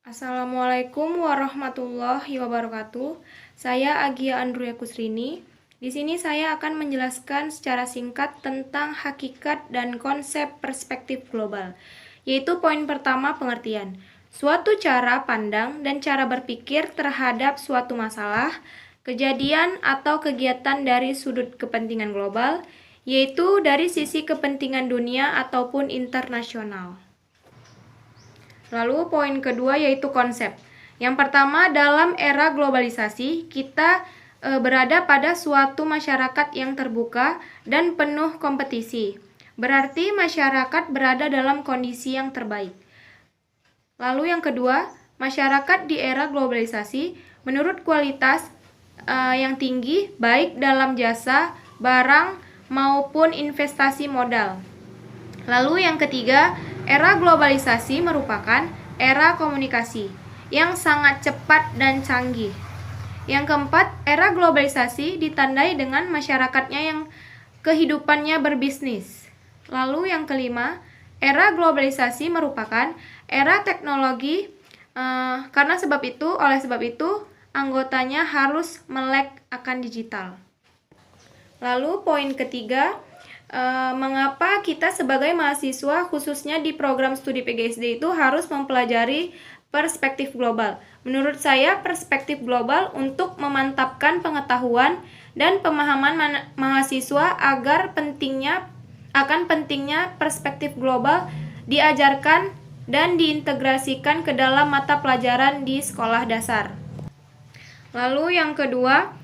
Assalamualaikum warahmatullahi wabarakatuh. Saya Agia Andruya Kusrini. Di sini saya akan menjelaskan secara singkat tentang hakikat dan konsep perspektif global, yaitu poin pertama pengertian. Suatu cara pandang dan cara berpikir terhadap suatu masalah, kejadian atau kegiatan dari sudut kepentingan global, yaitu dari sisi kepentingan dunia ataupun internasional. Lalu poin kedua yaitu konsep. Yang pertama, dalam era globalisasi, kita berada pada suatu masyarakat yang terbuka dan penuh kompetisi. Berarti masyarakat berada dalam kondisi yang terbaik. Lalu yang kedua, masyarakat di era globalisasi menurut kualitas yang tinggi baik dalam jasa, barang maupun investasi modal. Lalu yang ketiga, era globalisasi merupakan era komunikasi yang sangat cepat dan canggih. Yang keempat, era globalisasi ditandai dengan masyarakatnya yang kehidupannya berbisnis. Lalu yang kelima, era globalisasi merupakan era teknologi oleh sebab itu anggotanya harus melek akan digital. Lalu poin ketiga, mengapa kita sebagai mahasiswa khususnya di program studi PGSD itu harus mempelajari perspektif global. Menurut saya perspektif global untuk memantapkan pengetahuan dan pemahaman mahasiswa agar pentingnya perspektif global diajarkan dan diintegrasikan ke dalam mata pelajaran di sekolah dasar. Lalu yang kedua,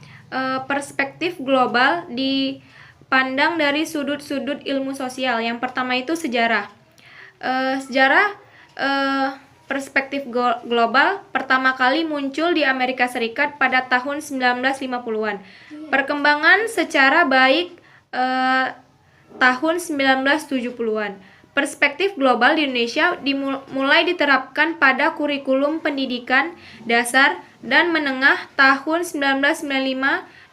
perspektif global dipandang dari sudut-sudut ilmu sosial. Yang pertama itu sejarah. Perspektif global pertama kali muncul di Amerika Serikat pada tahun 1950-an. Perkembangan secara baik tahun 1970-an. Perspektif global di Indonesia mulai diterapkan pada kurikulum pendidikan dasar dan menengah tahun 1995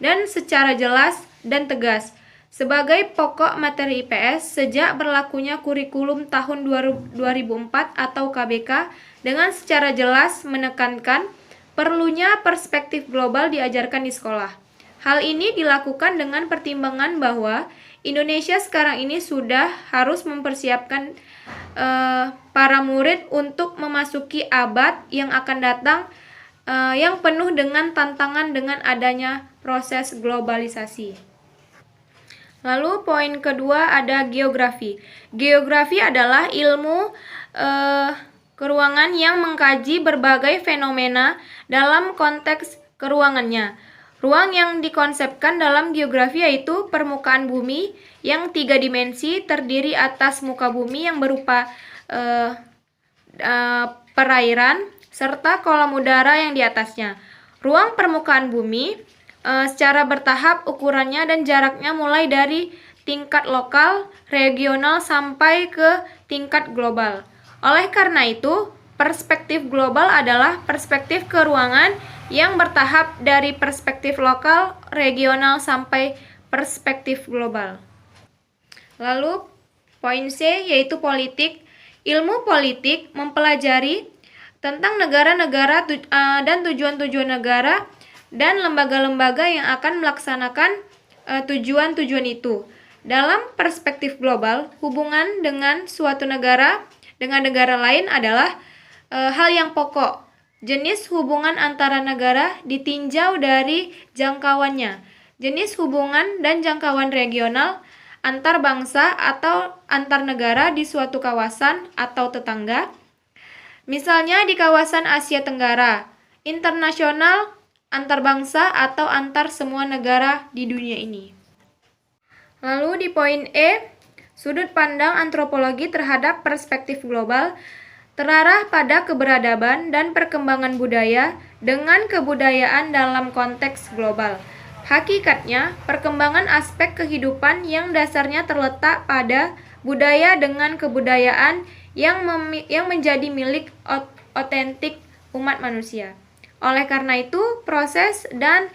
dan secara jelas dan tegas sebagai pokok materi IPS sejak berlakunya kurikulum tahun 2004 atau KBK dengan secara jelas menekankan perlunya perspektif global diajarkan di sekolah. Hal ini dilakukan dengan pertimbangan bahwa Indonesia sekarang ini sudah harus mempersiapkan para murid untuk memasuki abad yang akan datang yang penuh dengan tantangan dengan adanya proses globalisasi. Lalu poin kedua ada geografi. Geografi adalah ilmu keruangan yang mengkaji berbagai fenomena dalam konteks keruangannya. Ruang yang dikonsepkan dalam geografi yaitu permukaan bumi yang 3 dimensi terdiri atas muka bumi yang berupa perairan serta kolam udara yang di atasnya. Ruang permukaan bumi secara bertahap ukurannya dan jaraknya mulai dari tingkat lokal, regional sampai ke tingkat global. Oleh karena itu, perspektif global adalah perspektif keruangan yang bertahap dari perspektif lokal, regional sampai perspektif global. Lalu poin C yaitu politik. Ilmu politik mempelajari tentang negara-negara dan tujuan-tujuan negara dan lembaga-lembaga yang akan melaksanakan tujuan-tujuan itu. Dalam perspektif global, hubungan dengan suatu negara dengan negara lain adalah hal yang pokok. Jenis hubungan antara negara ditinjau dari jangkauannya. Jenis hubungan dan jangkauan regional, antar bangsa atau antar negara di suatu kawasan atau tetangga. Misalnya di kawasan Asia Tenggara, internasional, antar bangsa atau antar semua negara di dunia ini. Lalu di poin E, sudut pandang antropologi terhadap perspektif global terarah pada keberadaban dan perkembangan budaya dengan kebudayaan dalam konteks global. Hakikatnya, perkembangan aspek kehidupan yang dasarnya terletak pada budaya dengan kebudayaan yang menjadi milik otentik umat manusia. Oleh karena itu, proses dan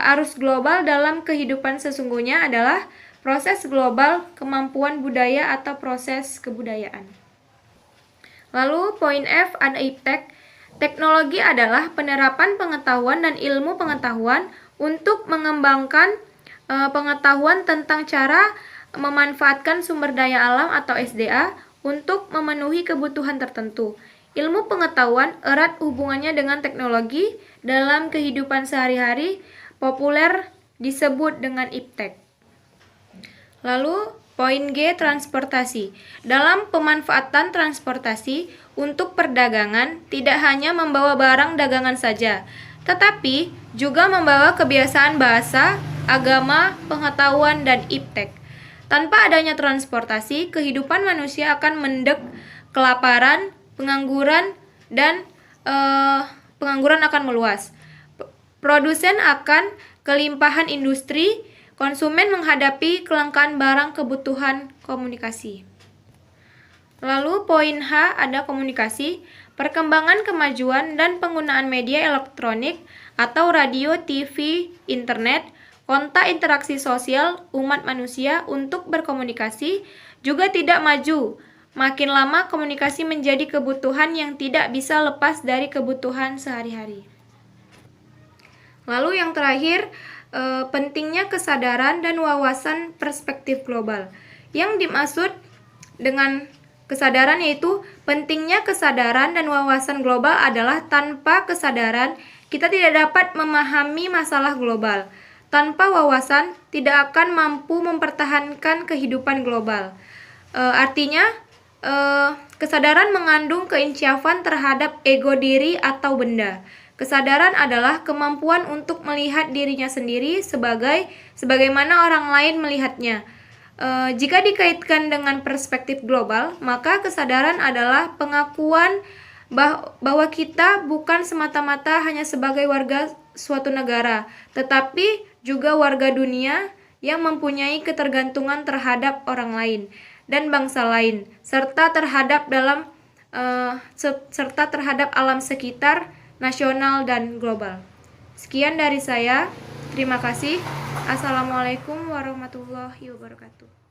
arus global dalam kehidupan sesungguhnya adalah proses global kemampuan budaya atau proses kebudayaan. Lalu poin F ada iptek. Teknologi adalah penerapan pengetahuan dan ilmu pengetahuan untuk mengembangkan pengetahuan tentang cara memanfaatkan sumber daya alam atau SDA untuk memenuhi kebutuhan tertentu. Ilmu pengetahuan erat hubungannya dengan teknologi dalam kehidupan sehari-hari, populer disebut dengan iptek. Lalu, poin G, transportasi. Dalam pemanfaatan transportasi untuk perdagangan, tidak hanya membawa barang dagangan saja, tetapi juga membawa kebiasaan bahasa, agama, pengetahuan, dan iptek. Tanpa adanya transportasi, kehidupan manusia akan mendek kelaparan, pengangguran, dan pengangguran akan meluas. Produsen akan kelimpahan industri, konsumen menghadapi kelangkaan barang kebutuhan komunikasi. Lalu poin H ada komunikasi, perkembangan kemajuan dan penggunaan media elektronik atau radio, TV, internet, kontak interaksi sosial umat manusia untuk berkomunikasi juga tidak maju. Makin lama komunikasi menjadi kebutuhan yang tidak bisa lepas dari kebutuhan sehari-hari. Lalu yang terakhir, pentingnya kesadaran dan wawasan perspektif global. Yang dimaksud dengan kesadaran yaitu pentingnya kesadaran dan wawasan global adalah tanpa kesadaran kita tidak dapat memahami masalah global. Tanpa wawasan tidak akan mampu mempertahankan kehidupan global. Artinya kesadaran mengandung keinsyafan terhadap ego diri atau benda. Kesadaran adalah kemampuan untuk melihat dirinya sendiri sebagaimana orang lain melihatnya. Jika dikaitkan dengan perspektif global, maka kesadaran adalah pengakuan bahwa kita bukan semata-mata hanya sebagai warga suatu negara, tetapi juga warga dunia yang mempunyai ketergantungan terhadap orang lain dan bangsa lain, serta terhadap alam sekitar, nasional, dan global. Sekian dari saya. Terima kasih. Assalamualaikum warahmatullahi wabarakatuh.